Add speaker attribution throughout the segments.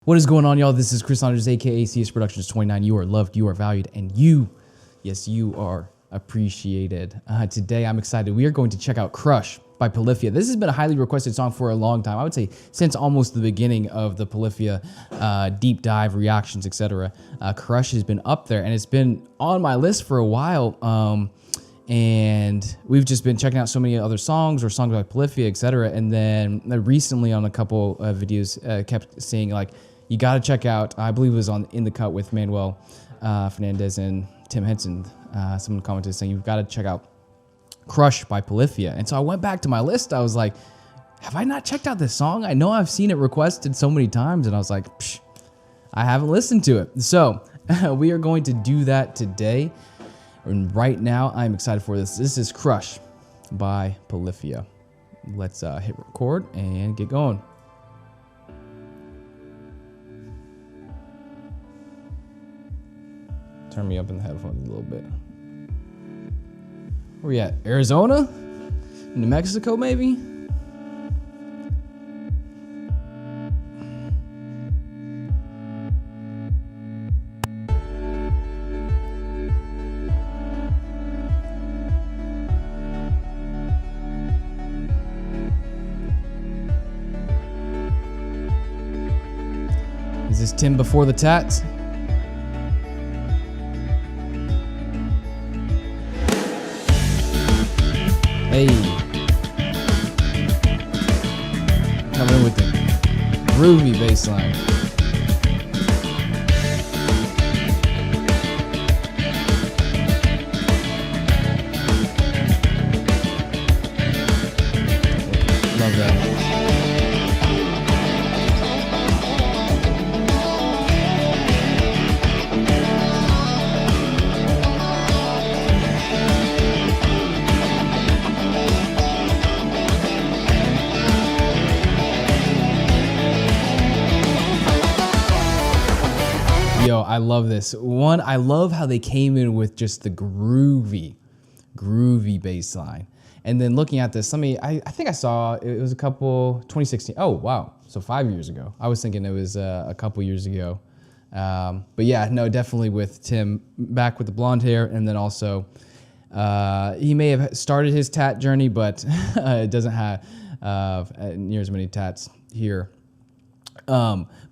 Speaker 1: What is going on, y'all? This is Chris Saunders, aka CSPRoductions.29. You are loved, you are valued, and you, yes, you are appreciated. Today, I'm excited. We are going to check out Crush by Polyphia. This has been a highly requested song for a long time. I would say since almost the beginning of the Polyphia deep dive reactions, etc. Crush has been up there, and it's been on my list for a while. And we've just been checking out so many other songs or songs by Polyphia, etc. And then recently on a couple of videos, kept saying like, you got to check out, I believe it was on In the Cut with Manuel Fernandez and Tim Henson. Someone commented saying, you've got to check out Crush by Polyphia. And so I went back to my list. I was like, have I not checked out this song? I know I've seen it requested so many times. And I was like, psh, I haven't listened to it. So we are going to do that today. And right now, I'm excited for this. This is Crush by Polyphia. Let's hit record and get going. Turn me up in the headphones a little bit. Where we at? Arizona? New Mexico, maybe? Is this Tim before the tats? Hey. Coming in with the groovy bass line. Love that. Yo, I love this. One, I love how they came in with just the groovy bass line. And then looking at this, I think I saw, it was 2016. Oh, wow. So 5 years ago. I was thinking it was a couple years ago. But yeah, no, definitely with Tim back with the blonde hair. And then also, he may have started his tat journey, but it doesn't have near as many tats here.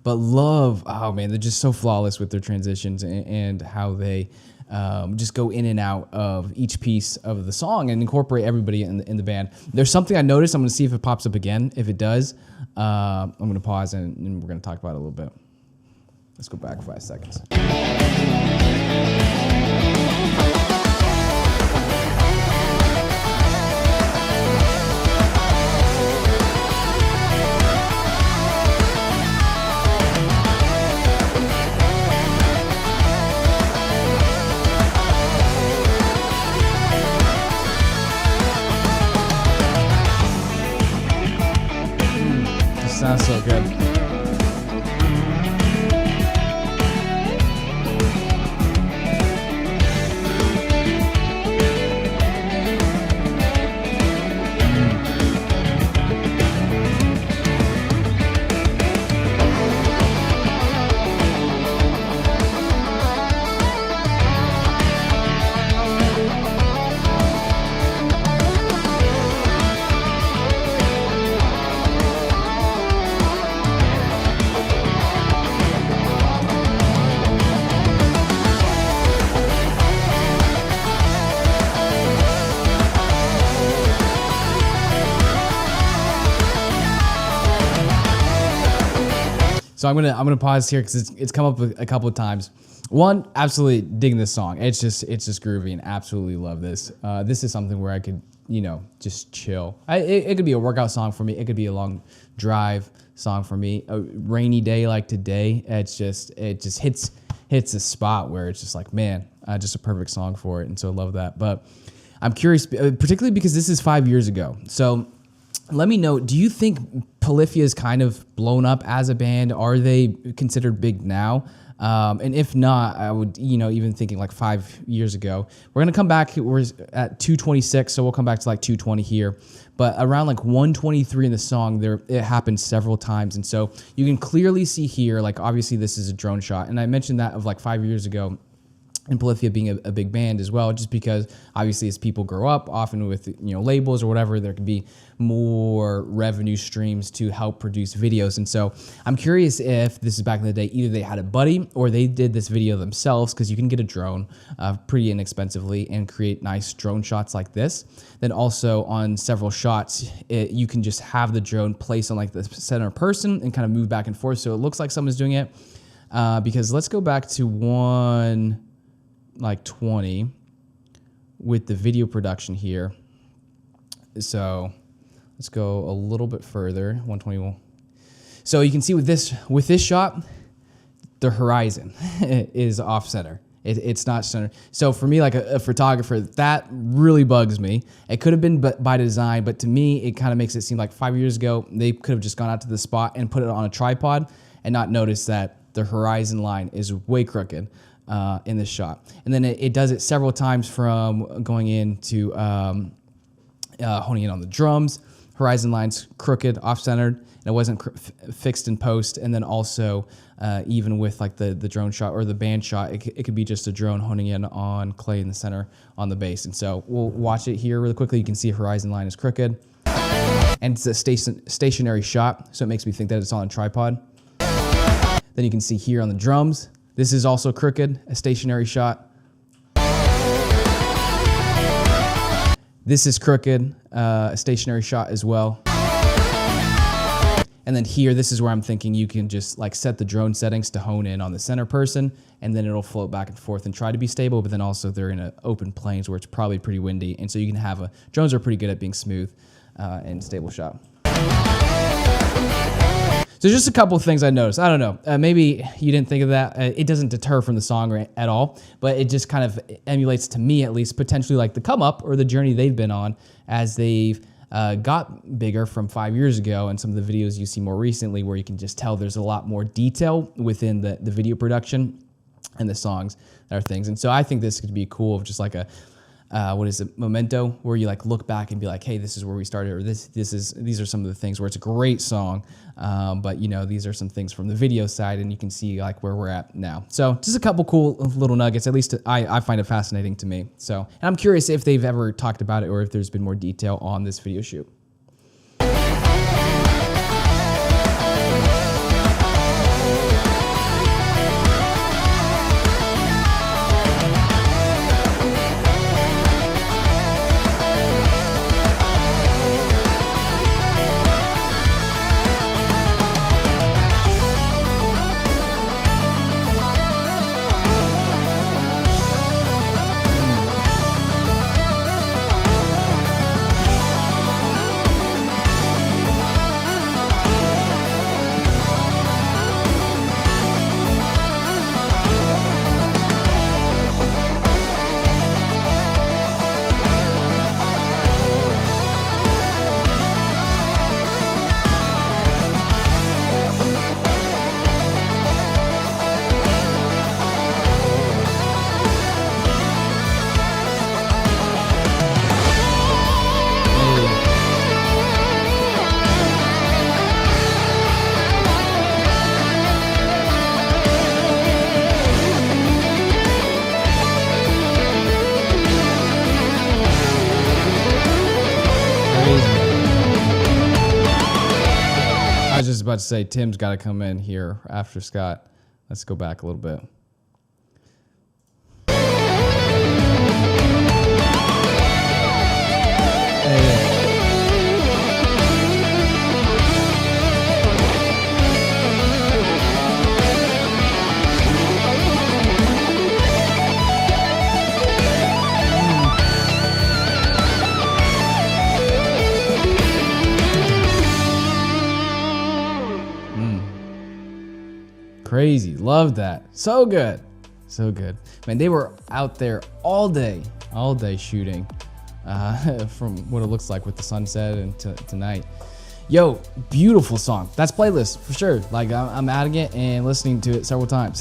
Speaker 1: But love, oh man, they're just so flawless with their transitions and how they just go in and out of each piece of the song and incorporate everybody in the band. There's something I noticed. I'm going to see if it pops up again. If it does, I'm going to pause and we're going to talk about it a little bit. Let's go back 5 seconds. Sounds so good. So I'm gonna pause here because it's come up a couple of times. One, absolutely digging this song. It's just groovy and absolutely love this. This is something where I could, just chill. It could be a workout song for me. It could be a long drive song for me. A rainy day like today, it just hits a spot where it's just like, man, just a perfect song for it. And so I love that. But I'm curious, particularly because this is 5 years ago. So let me know, do you think Polyphia is kind of blown up as a band? Are they considered big now? And if not, I would, even thinking like 5 years ago, we're going to come back. We're at 226. So we'll come back to like 220 here, but around like 123 in the song there, it happened several times. And so you can clearly see here, like obviously this is a drone shot. And I mentioned that of like 5 years ago, and Polyphia being a big band as well, just because obviously as people grow up, often with labels or whatever, there can be more revenue streams to help produce videos. And so I'm curious if this is back in the day, either they had a buddy or they did this video themselves, because you can get a drone pretty inexpensively and create nice drone shots like this. Then also on several shots, you can just have the drone placed on like the center person and kind of move back and forth. So it looks like someone's doing it because let's go back to 1:20 with the video production here. So let's go a little bit further. 121. So you can see with this shot, the horizon is off center. It's not center. So for me, like a photographer, that really bugs me. It could have been by design, but to me, it kind of makes it seem like 5 years ago, they could have just gone out to the spot and put it on a tripod and not noticed that the horizon line is way crooked in this shot. And then it does it several times from going into honing in on the drums. Horizon line's crooked, off-centered, and it wasn't fixed in post. And then also, even with like the drone shot or the band shot, it could be just a drone honing in on Clay in the center on the bass. And so we'll watch it here really quickly. You can see horizon line is crooked, and it's a stationary shot, so it makes me think that it's on a tripod. Then you can see here on the drums, this is also crooked, a stationary shot. This is crooked, a stationary shot as well. And then here, this is where I'm thinking you can just like set the drone settings to hone in on the center person, and then it'll float back and forth and try to be stable, but then also they're in open plains where it's probably pretty windy. And so you can have drones are pretty good at being smooth and stable shot. So just a couple of things I noticed. I don't know. Maybe you didn't think of that. It doesn't deter from the song at all, but it just kind of emulates, to me at least, potentially like the come up or the journey they've been on as they've got bigger from 5 years ago, and some of the videos you see more recently where you can just tell there's a lot more detail within the video production and the songs that are things. And so I think this could be cool of just like a memento, where you like look back and be like, hey, this is where we started, or these are some of the things where it's a great song, but these are some things from the video side, and you can see like where we're at now. So just a couple cool little nuggets, at least I find it fascinating to me. So, and I'm curious if they've ever talked about it or if there's been more detail on this video shoot. I was just about to say, Tim's got to come in here after Scott. Let's go back a little bit. Crazy. Love that. So good. So good. Man, they were out there all day shooting. from what it looks like with the sunset and tonight. Yo, beautiful song. That's playlist for sure. Like I'm adding it and listening to it several times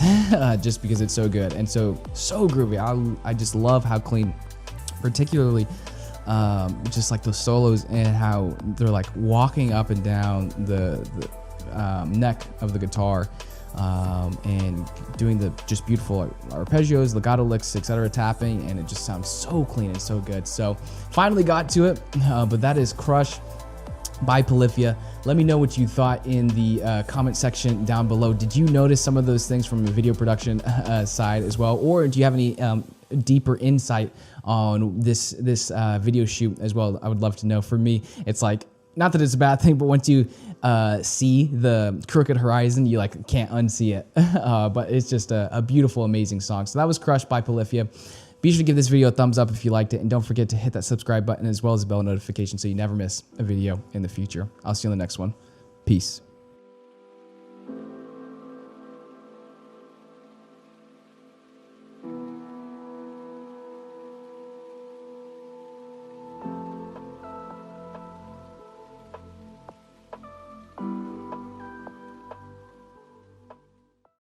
Speaker 1: just because it's so good and so groovy. I just love how clean, particularly just like those solos and how they're like walking up and down the neck of the guitar and doing the just beautiful arpeggios, legato licks, etc., tapping, and it just sounds so clean and so good. So finally got to it, but that is Crush by Polyphia. Let me know what you thought in the comment section down below. Did you notice some of those things from the video production side as well, or do you have any deeper insight on this video shoot as well? I would love to know. For me, it's like, not that it's a bad thing, but once you see the crooked horizon, you like can't unsee it. But it's just a beautiful, amazing song. So that was Crush by Polyphia. Be sure to give this video a thumbs up if you liked it, and don't forget to hit that subscribe button as well as the bell notification so you never miss a video in the future. I'll see you on the next one. Peace.